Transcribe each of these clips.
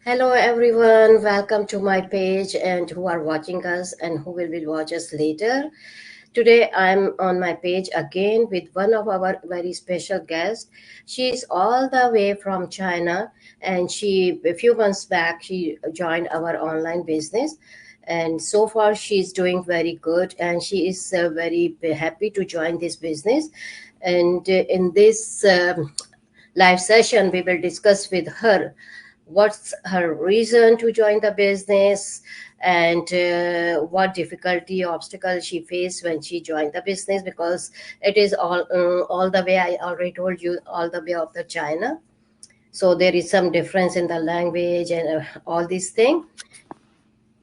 Hello everyone, welcome to my page and who are watching us and who will watch us later. Today I'm on my page again with one of our very special guests. She's all the way from China and she a few months back she joined our online business and so far she's doing very good and she is very happy to join this business and in this live session we will discuss with her what's her reason to join the business and what difficulty obstacle she faced when she joined the business because it is all the way I already told you all the way of the China, so there is some difference in the language and all these things.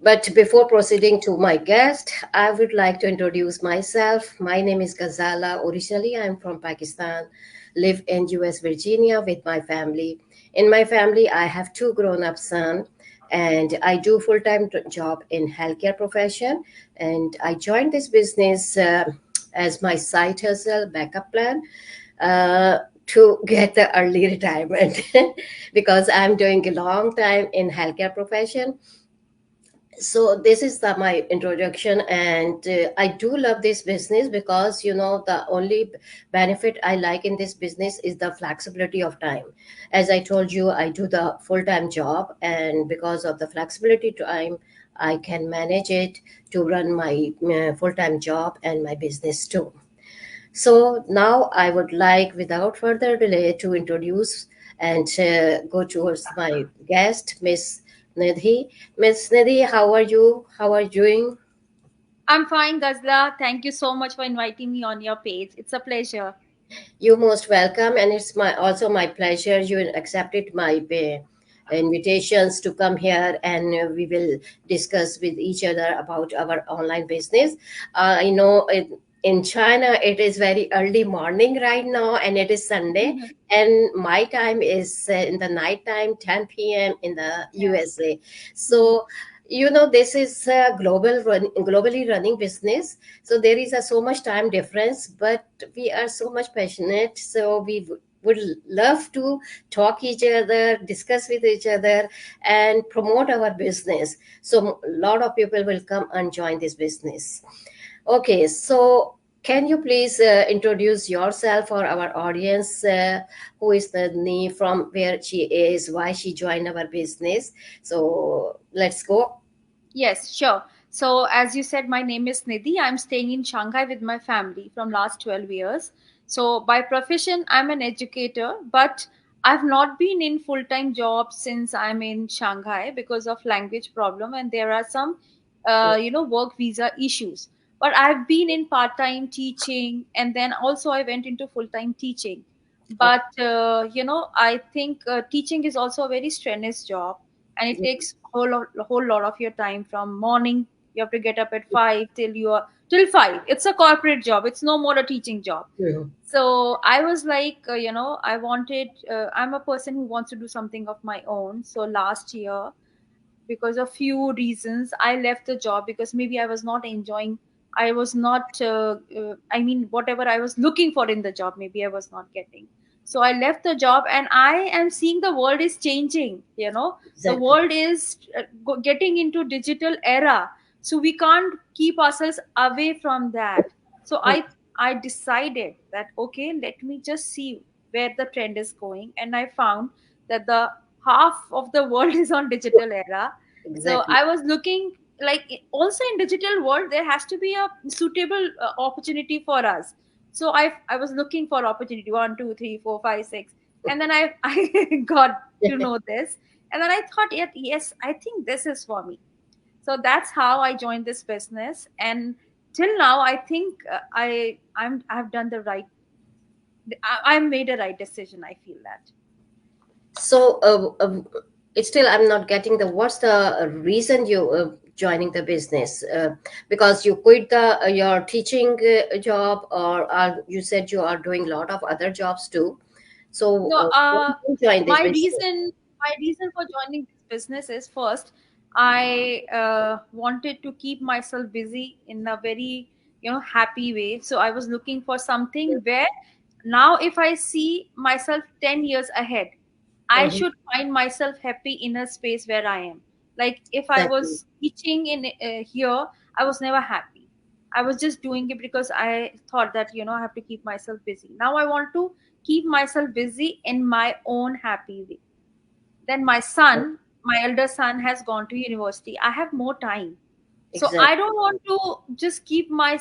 But before proceeding to my guest, I would like to introduce myself. My name is Ghazala. Originally, I'm from Pakistan, live in US Virginia with my family. In my family, I have two grown-up sons, and I do full-time job in healthcare profession. And I joined this business as my side hustle backup plan. To get the early retirement because I'm doing a long time in healthcare profession. So this is my introduction and I do love this business because the only benefit I like in this business is the flexibility of time. As I told you, I do the full-time job, and because of the flexibility time I can manage it to run my full-time job and my business too. So now I would like, without further delay, to introduce and go towards my guest, Miss Nidhi. Miss Nidhi, how are you? How are you doing? I'm fine, Gazla. Thank you so much for inviting me on your page. It's a pleasure. You're most welcome, and it's my also my pleasure you accepted my invitations to come here, and we will discuss with each other about our online business. I know in China it is very early morning right now, and it is Sunday, Mhm. and my time is in the night time, 10 p.m. in the Yeah. USA. Mhm. So this is a globally running business, so there is a so much time difference, but we are so much passionate, so we would love to talk each other, discuss with each other, and promote our business, so a lot of people will come and join this business. Okay, so can you please introduce yourself for our audience? Who is Nadni, from where she is, why she joined our business? So let's go. Yes, sure. So, as you said, my name is Nidhi. I'm staying in Shanghai with my family from last 12 years. So, by profession, I'm an educator, but I've not been in full-time job since I'm in Shanghai because of language problem, and there are some, work visa issues. But I've been in part-time teaching, and then also I went into full-time teaching. Okay. But I think teaching is also a very strenuous job, and it takes whole lot of your time from morning. You have to get up at 5 till 5. It's a corporate job, it's no more a teaching job. Mhm. So I was like, I wanted, I'm a person who wants to do something of my own. So last year, because of few reasons, I left the job because maybe I was not enjoying. I was not I mean, whatever I was looking for in the job, maybe I was not getting. So I left the job, and I am seeing the world is changing. The Exactly. world is getting into digital era, so we can't keep ourselves away from that. So I decided that, okay, let me just see where the trend is going, and I found that the half of the world is on digital era. So Exactly. I was looking, like, also in digital world there has to be a suitable opportunity for us. So I was looking for opportunity, 1, 2, 3, 4, 5, 6, and then I got to know this. And then I thought, yes, I think this is for me. So that's how I joined this business. And till now I think I've done the right, I made a right decision, I feel that. So, it's still I'm not getting the what's the reason you joining the business? Because you quit the your teaching job, or you said you are doing a lot of other jobs too. So, No, why did you join this my business? reason, my reason for joining this business is, first, I wanted to keep myself busy in a very, happy way. So I was looking for something where, now if I see myself 10 years ahead, I Mhm. should find myself happy in a space where I am. Like if I Exactly. was teaching in here, I was never happy. I was just doing it because I thought that I have to keep myself busy. Now I want to keep myself busy in my own happy way. Then my son, my elder son, has gone to university. I have more time, so I Exactly. don't want to just keep my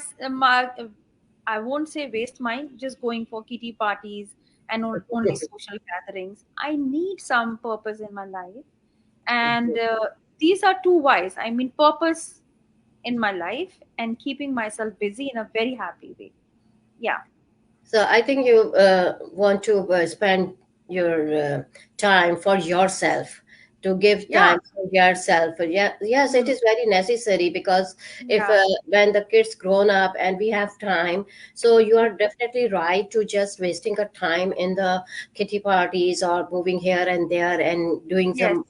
I won't say waste mine just going for kitty parties and only social gatherings. I need some purpose in my life, and these are two whys. I mean, purpose in my life and keeping myself busy in a very happy way. Yeah, So I think you want to spend your time for yourself, to give yeah, time for yourself. Yeah, yes, it mm, is very necessary because if yeah, when the kids grown up and we have time, so you are definitely right to just wasting a time in the kitty parties or moving here and there and doing yes, some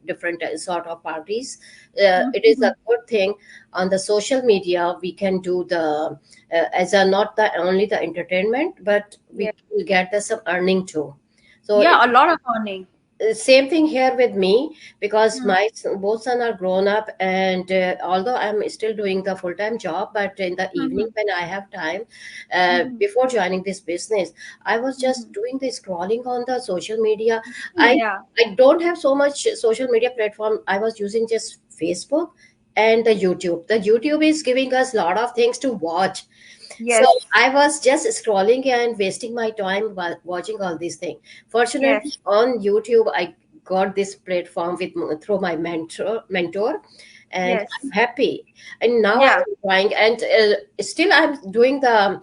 different sort of parties. It is a Mhm. good thing. On the social media we can do the as a not the only the entertainment, but Yeah, we will get the some earning too. So it yeah, a lot of earning. same thing here with me because Mm, my both son are grown up, and although I'm still doing the full-time job, but in the evening mhm, when I have time, mhm, before joining this business, I was just mhm. doing the scrolling on the social media. i Yeah, I don't have so much social media platform. I was using just Facebook and the YouTube is giving us a lot of things to watch. So yes, I was just scrolling and wasting my time while watching all these things. Fortunately, yes, on YouTube, I got this platform with through my mentor, and I'm yes, happy. And now yeah. I'm trying, and still I'm doing the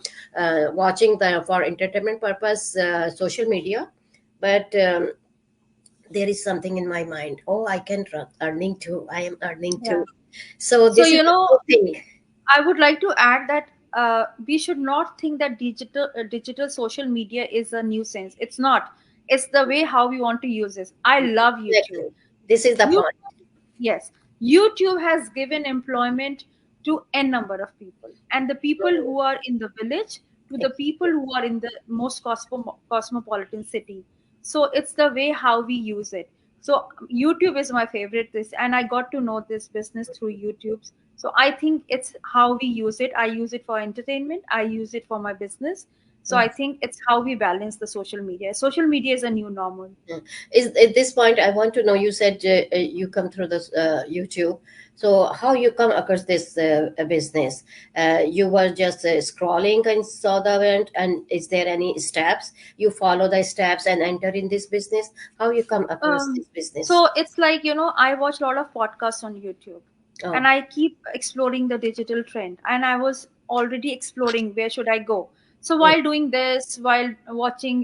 watching the for entertainment purpose social media, but there is something in my mind. Oh, I can earning too. I am earning Yeah. too. So So, this is a good thing. I would like to add that we should not think that digital social media is a nuisance. It's not. It's the way how we want to use this. I love YouTube. Exactly. This is the point. YouTube, yes, YouTube has given employment to n number of people, and the people Mhm. who are in the village to the people Exactly. who are in the most cosmopolitan city. So it's the way how we use it. So YouTube is my favorite this, and I got to know this business through YouTube. So I think it's how we use it. I use it for entertainment. I use it for my business. So I think it's how we balance the social media. Social media is a new normal. Mm. Is at this point I want to know. You said you come through this YouTube. So how you come across this business? You were just scrolling and saw the event, and is there any steps you follow the steps and enter in this business? How you come across Um, this business? so it's like, I watch a lot of podcasts on YouTube, and Oh, I keep exploring the digital trend. And I was already exploring where should I go. So mm, while doing this, while watching,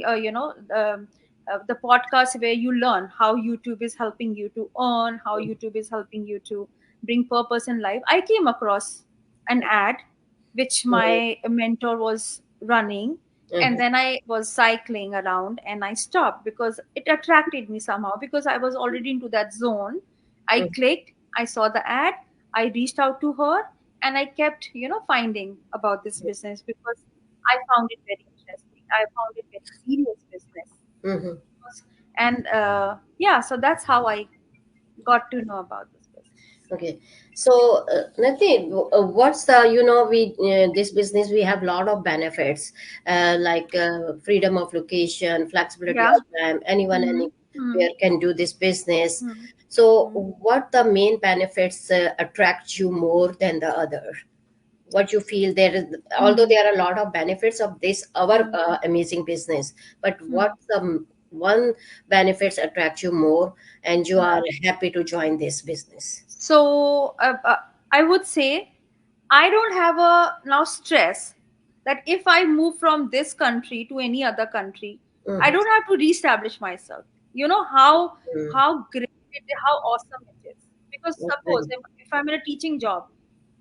the podcast where you learn how YouTube is helping you to earn, how mm, YouTube is helping you to bring purpose in life, I came across an ad which mm, my mentor was running, and mhm, then I was cycling around and I stopped because it attracted me somehow because I was already into that zone. I mm. clicked, I saw the ad, I reached out to her, and I kept finding about this business because I found it very interesting. I found it very serious business. Mhm. And yeah, so that's how I got to know about this business. Okay, so Nati, what's the we this business we have a lot of benefits like freedom of location, flexibility Yeah. of time. Anyone Mm-hmm. anywhere can do this business. So, Mm-hmm. what the main benefits attract you more than the other? What you feel there is, although Mm-hmm. there are a lot of benefits of this our Mm-hmm. amazing business, but what's the one benefits attract you more, and you are happy to join this business? So I would say I don't have a now stress that if I move from this country to any other country, I Mhm. don't have to reestablish myself. You know how great it is, how awesome it is. Because suppose Okay. if I'm in a teaching job,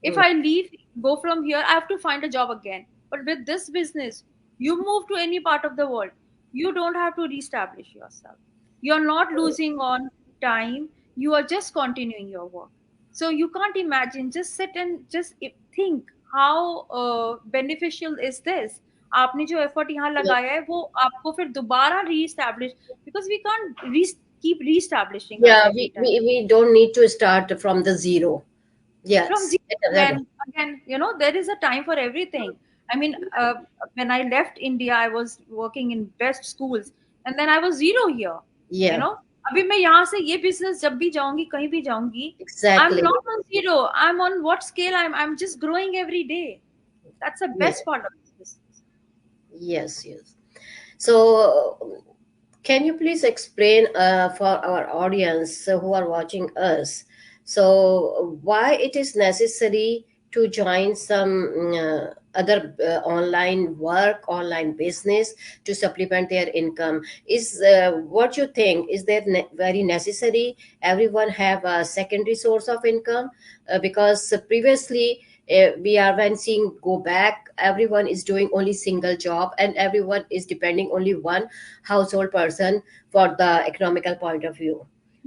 if Mm. I leave, go from here, I have to find a job again. But with this business, you move to any part of the world, you don't have to reestablish yourself. You're not losing on time, you are just continuing your work. So you can't imagine, just sit and just think how beneficial is this. आपने जो effort यहाँ लगाया है वो आपको फिर दोबारा reestablish because we can't keep reestablishing us Yeah, every we, time we, we don't need to start from the zero. from Yes. zero. Again, there is a time for everything. I mean, when I left India, I was working in best schools, and then I was zero here. You Yeah, know, अभी मैं यहाँ से ये business जब भी जाऊंगी कहीं भी जाऊंगी, I'm exactly. not on zero. I'm on what scale? I'm just growing every day. That's the Yeah. best part of this business. Yes, yes. So, can you please explain for our audience who are watching us, so why it is necessary to join some other online work, online business to supplement their income? Is what you think? Is that very necessary? Everyone have a secondary source of income because previously we are when seeing go back, everyone is doing only single job and everyone is depending only one household person for the economical point of view.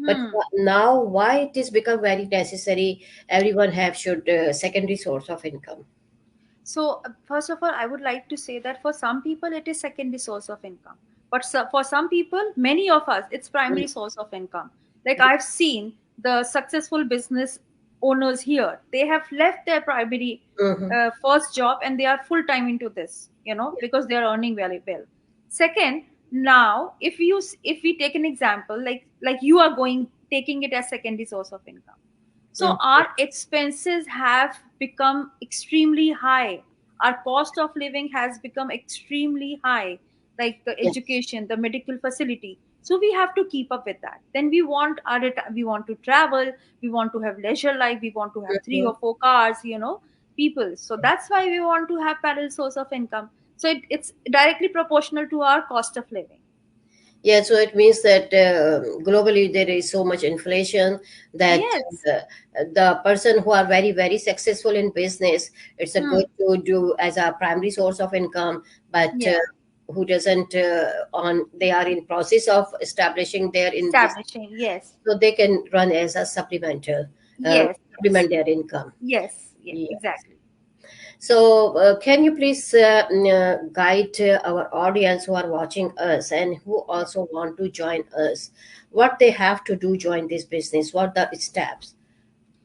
But Hmm. now why it is become very necessary, everyone have should secondary source of income. So, first of all, I would like to say that for some people, it is secondary source of income. But for some people, many of us, it's primary source of income. Like I've seen the successful business owners here, they have left their primary Mm-hmm. first job and they are full time into this, because they are earning very well. Second, now if we take an example, like you are going taking it as secondary source of income, so Mm-hmm. our expenses have become extremely high. Our cost of living has become extremely high, like the Yes. education, the medical facility. So we have to keep up with that. Then we want to travel, we want to have leisure life, we want to have three Mm-hmm. or four cars, people. So that's why we want to have parallel source of income. So it's directly proportional to our cost of living. Yeah, so it means that globally there is so much inflation that Yes. the person who are very very successful in business, it's a good Hmm. to do as a primary source of income, but Yeah. who doesn't on they are in process of establishing their in business, Establishing. Yes. so they can run as a supplemental, Yes. Yes. supplement their income. Yes, yes, Yeah. exactly. So, can you please guide our audience who are watching us and who also want to join us? What they have to do join this business? What the steps?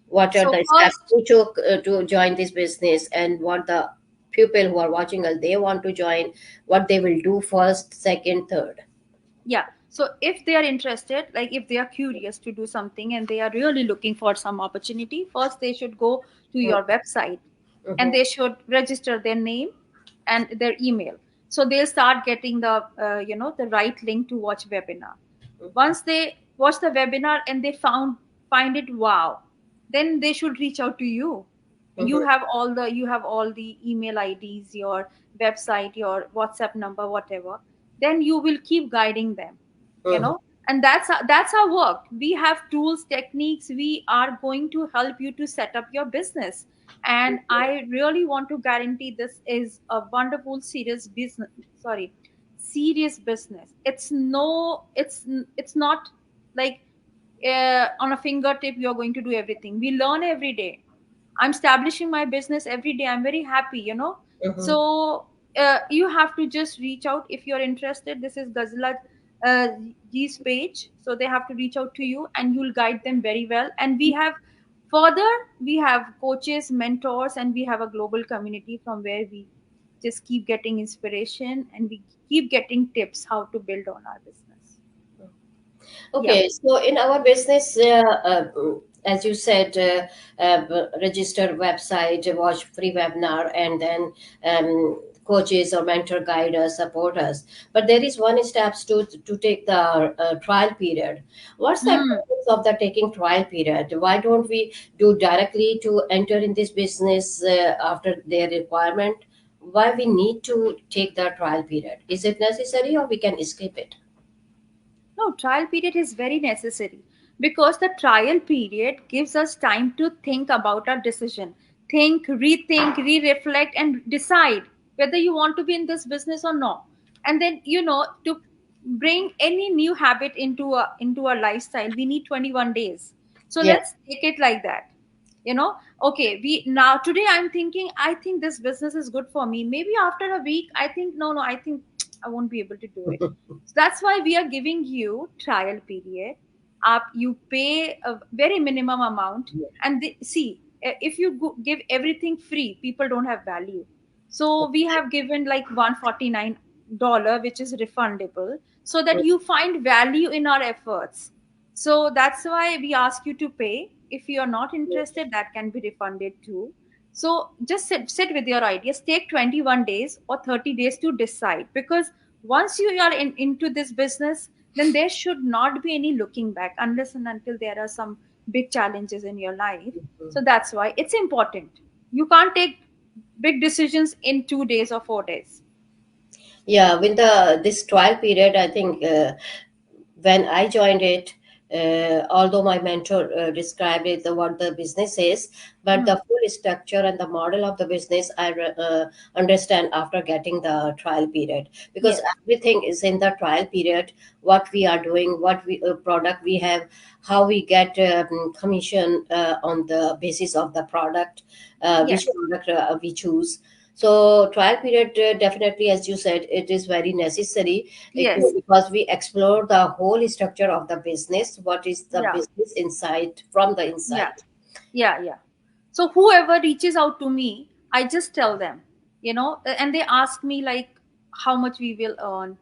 What are So the steps first, you took to join this business? And what the people who are watching us they want to join? What they will do first, second, third? yeah. So if they are interested, like if they are curious to do something and they are really looking for some opportunity, first they should go to your website and Mm-hmm. they should register their name and their email. So they'll start getting the right link to watch webinar. Once they watch the webinar and they find it wow, then they should reach out to you. Mm-hmm. You have all the email IDs, your website, your WhatsApp number, whatever. Then you will keep guiding them, you Mm-hmm. know and that's our work. We have tools, techniques. We are going to help you to set up your business, and I really want to guarantee this is a wonderful serious business. Sorry, serious business. It's not like on a fingertip you're going to do everything. We learn every day. I'm establishing my business every day. I'm very happy. Mm-hmm. So you have to just reach out if you're interested. This is Gazla uh, G's page. So they have to reach out to you and you'll guide them very well. And we have coaches, mentors, and we have a global community from where we just keep getting inspiration and we keep getting tips how to build on our business. Yeah. Okay, so in our business, as you said, register website, watch free webinar, and then coaches or mentor guide us, support us. But there is one steps to take the trial period. What's the Hmm. importance of the taking trial period? Why don't we do directly to enter in this business after their requirement? Why we need to take the trial period? Is it necessary or we can skip it? No, trial period is very necessary because the trial period gives us time to think about our decision, think, rethink, re-reflect, and decide whether you want to be in this business or not. And then to bring any new habit into a lifestyle, we need 21 days. So Yeah. let's take it like that. Okay, we now today I'm thinking I think this business is good for me. Maybe after a week I think no, I think I won't be able to do it. So that's why we are giving you trial period. you pay a very minimum amount, Yeah. and see, if you give everything free, people don't have value. So we have given like $149, which is refundable, so that you find value in our efforts. So that's why we ask you to pay. If you are not interested, that can be refunded too. So just sit with your ideas. Take 21 days or 30 days to decide, because once you are into this business, then there should not be any looking back unless and until there are some big challenges in your life. So that's why it's important. You can't take big decisions in 2 days or 4 days. Yeah, with the this trial period, I think when I joined it, although my mentor described it, what the business is, but Hmm. the full structure and the model of the business, understand after getting the trial period, because Yes. everything is in the trial period. What we are doing, what we product we have, how we get commission on the basis of the product, which Yes. product we choose. So trial period, definitely, as you said, it is very necessary, Yes. because we explore the whole structure of the business. What is the Yeah. business inside, from the Yeah. inside? Yeah. So whoever reaches out to me, I just tell them, and they ask me like how much we will earn.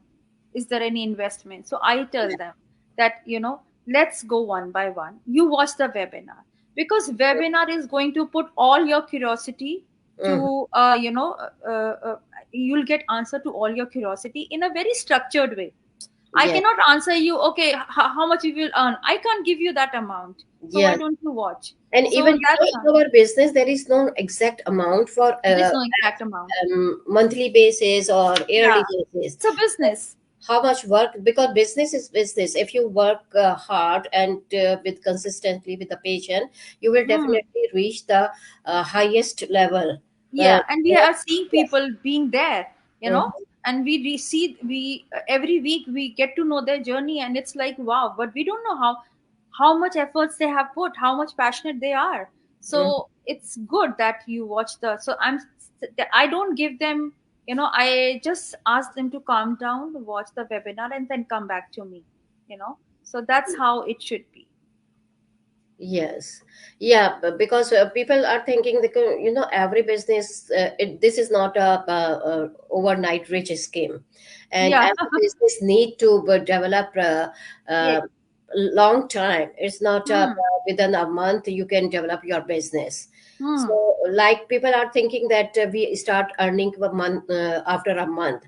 Is there any investment? So I tell them that, let's go one by one. You watch the webinar, because webinar is going to put all your curiosity Mhm. to, you'll get answer to all your curiosity in a very structured way. I Yeah, cannot answer you, okay, how much you will earn. I can't give you that amount. So why yeah. don't you watch? And even So that's in our business, there is no exact amount for there's no exact amount. monthly basis or Yeah, yearly basis. it's a business. How much work, because business is business. If you work hard and with consistently with the patient, you will Hmm. definitely reach the highest level. uh, Yeah, and we are seeing yes. people being there, Mhm. and see we every week we get to know their journey, and it's like wow. But we don't know how much efforts they have put, how much passionate they are. Mhm. So it's good that you watch the. So I don't give them. I just ask them to calm down, watch the webinar, and then come back to me. So that's how it should be. Yes, yeah, because people are thinking that every business, this is not a overnight rich scheme, and Yeah. every business need to develop Yeah. uh, long time. It's not Hmm. within a month you can develop your business. Hmm. So, like people are thinking that we start earning a month after a month.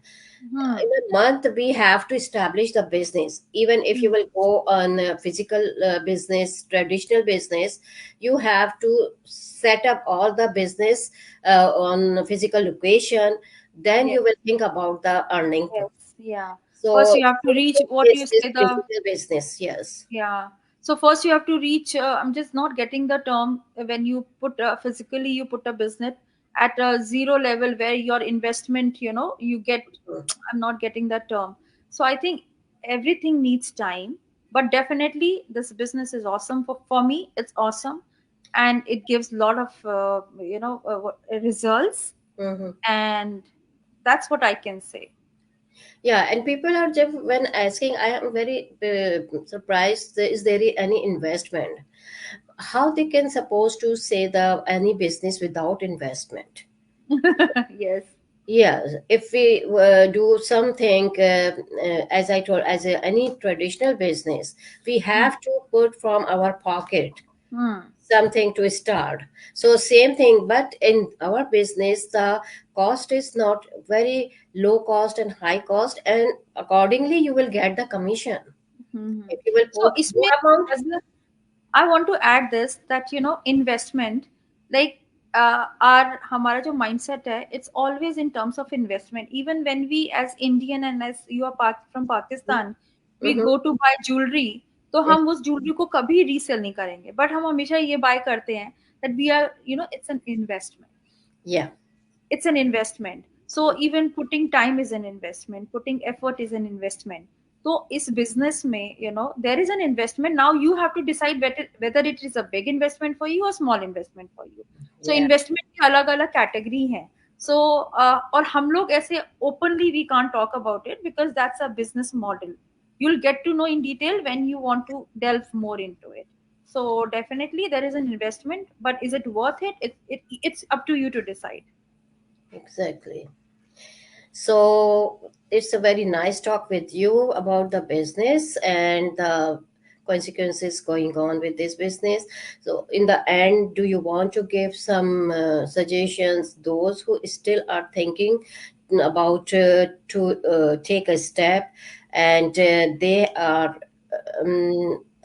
Hmm. In a month we have to establish the business. Even if you Hmm. will go on physical business, traditional business, you have to set up all the business on physical location. Then Yes. you will think about the earning. Yes, yeah. First, So you have to reach what you this is say the physical business. Yes. yeah. So first you have to reach. I'm just not getting the term when you put physically you put a business at a zero level where your investment, you get. I'm not getting that term. So I think everything needs time, but definitely this business is awesome for me. It's awesome, and it gives a lot of results, Mhm. and that's what I can say. Yeah, and people are just when asking, I am very surprised. Is there any investment? How they can suppose to say the any business without investment? Yes. Yes, if we do something, as I told, as any traditional business, we Hmm. have to put from our pocket Hmm. something to start. So same thing, but in our business, the cost is not very low cost and high cost, and accordingly you will get the commission. Hmm. If you will So, put isme more amount. I want to add this that investment, like our हमारा जो mindset है, it's always in terms of investment. Even when we as Indian and as you are from Pakistan, we Mhm. go to buy jewelry, तो हम उस jewelry को कभी resell नहीं करेंगे. But हम हमेशा ये buy करते हैं that we are, it's an investment. Yeah. It's an investment. So even putting time is an investment, putting effort is an investment. So is business may, there is an investment. Now you have to decide whether it is a big investment for you or small investment for you. So Yeah. investment की अलग अलग category है. So और हम लोग ऐसे openly we can't talk about it because that's a business model. you'll get to know in detail when you want to delve more into it. So definitely there is an investment, but is it worth it? It's up to you to decide. Exactly. So it's a very nice talk with you about the business and the consequences going on with this business. So in the end, do you want to give some suggestions those who still are thinking about to take a step, and they are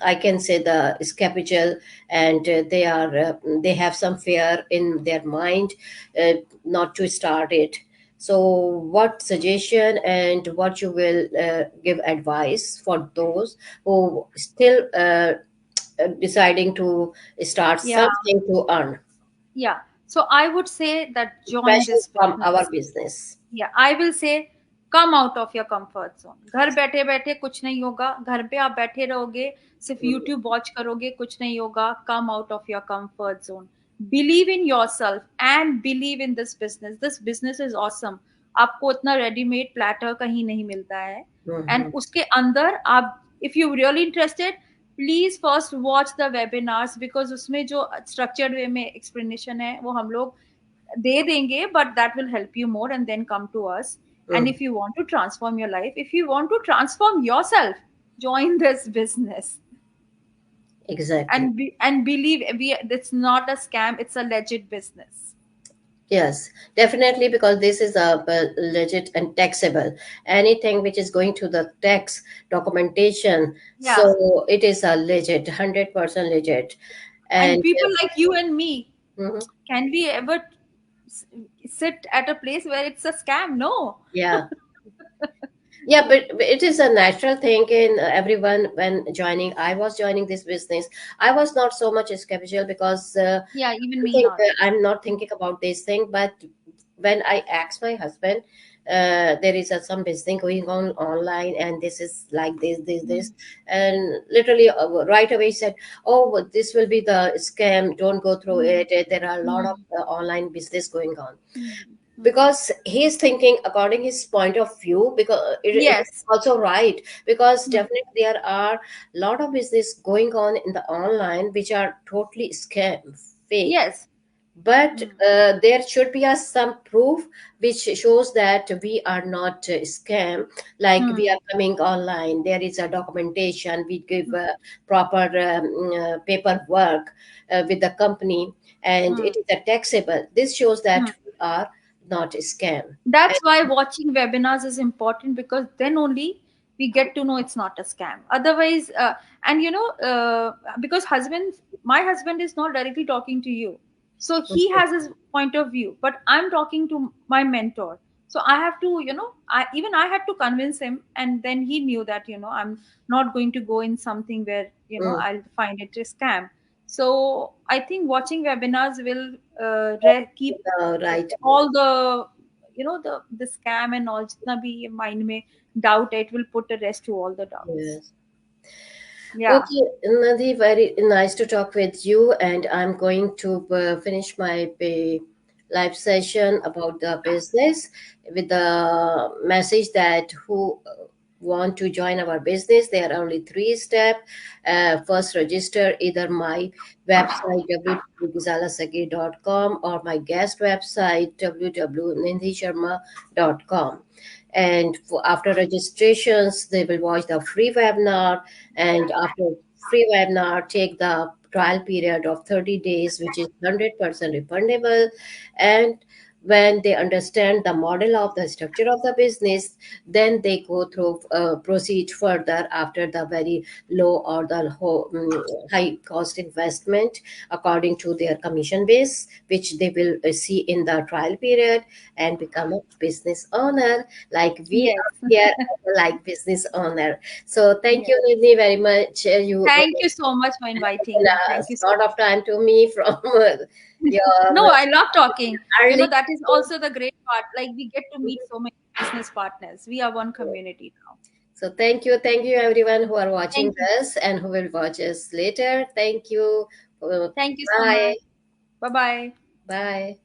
I can say the skeptical, and they have some fear in their mind uh, not to start it. So, what suggestion and what you will give advice for those who still deciding to start Yeah, something to earn, yeah. So I would say that join especially this from our business. business? या I will say come out of your comfort zone. घर बैठे बैठे कुछ नहीं होगा. घर पे आप बैठे रहोगे, सिर्फ Mm, यूट्यूब वॉच करोगे, कुछ नहीं होगा. Come out of your comfort zone. Believe in your self and believe in this business is awesome. आपको उतना रेडीमेड प्लेटर कहीं नहीं मिलता है. एंड mhm, उसके अंदर आप, if you really interested, please first watch the webinars, because उसमें जो स्ट्रक्चर्ड वे में एक्सप्लेनेशन है वो हम लोग दे देंगे, but that will help you more, and then come to us. And mm, if you want to transform your life, if you want to transform yourself, join this business. exactly. And believe we, it's not a scam, it's a legit business. Yes, definitely, because this is a legit and taxable. Anything which is going to the tax documentation, Yeah. so it is a legit, 100% legit. And And people like you and me, mhm, can we ever s- sit at a place where it's a scam? No. yeah, yeah, but it is a natural thing in everyone when joining. I was joining this business. I was not so much skeptical because Yeah, even I me think not. I'm not thinking about this thing. But when I asked my husband, there is some business going on online, and this is like this, and literally right away he said, "Oh, well, this will be the scam. Don't go through Hmm. it. There are a lot of Hmm. online business going on." Hmm. Hmm. Because he's thinking according his point of view, because it is Yes. also right, because Hmm. definitely there are a lot of business going on in the online which are totally scam, fake. Yes. But Hmm. there should be some proof which shows that we are not scam, like we Hmm. are coming online, there is a documentation, we give Hmm. proper paperwork with the company, and Hmm. it is a taxable. This shows Hmm. that we are not scam. That's why watching webinars is important, because then only we get to know it's not a scam. Otherwise, and because my husband is not directly talking to you, so he has his point of view, but I'm talking to my mentor. So I have to, I had to convince him, and then he knew that I'm not going to go in something where Mm, I'll find it a scam. So I think watching webinars will keep right. all the the scam and all jitna bhi ye mind mein doubt है, it will put a rest to all the doubts. Yes. Yeah. Okay, Nadi, very nice to talk with you. And I'm going to finish my live session about the business with the message that who want to join our business, there are only three steps. First, register either my website www.gizalasagi.com or my guest website www.nindhisharma.com. And after registrations, they will watch the free webinar, and after free webinar take the trial period of 30 days, which is 100% refundable. And when they understand the model of the structure of the business, then they go through proceed further after the very low or the high cost investment according to their commission base, which they will see in the trial period, and become a business owner like we Yes. are here, like business owner. So thank Yes. you, Nidhi, very much. You Thank you so much for inviting given me. a Thank you so lot of much. time to me from No, your I love talking. early. That is also the great part. Like, we get to meet so many business partners. We are one community now. So thank you everyone who are watching Thank you. this and who will watch us later. Thank you. Thank you so Bye. much. Bye bye. Bye.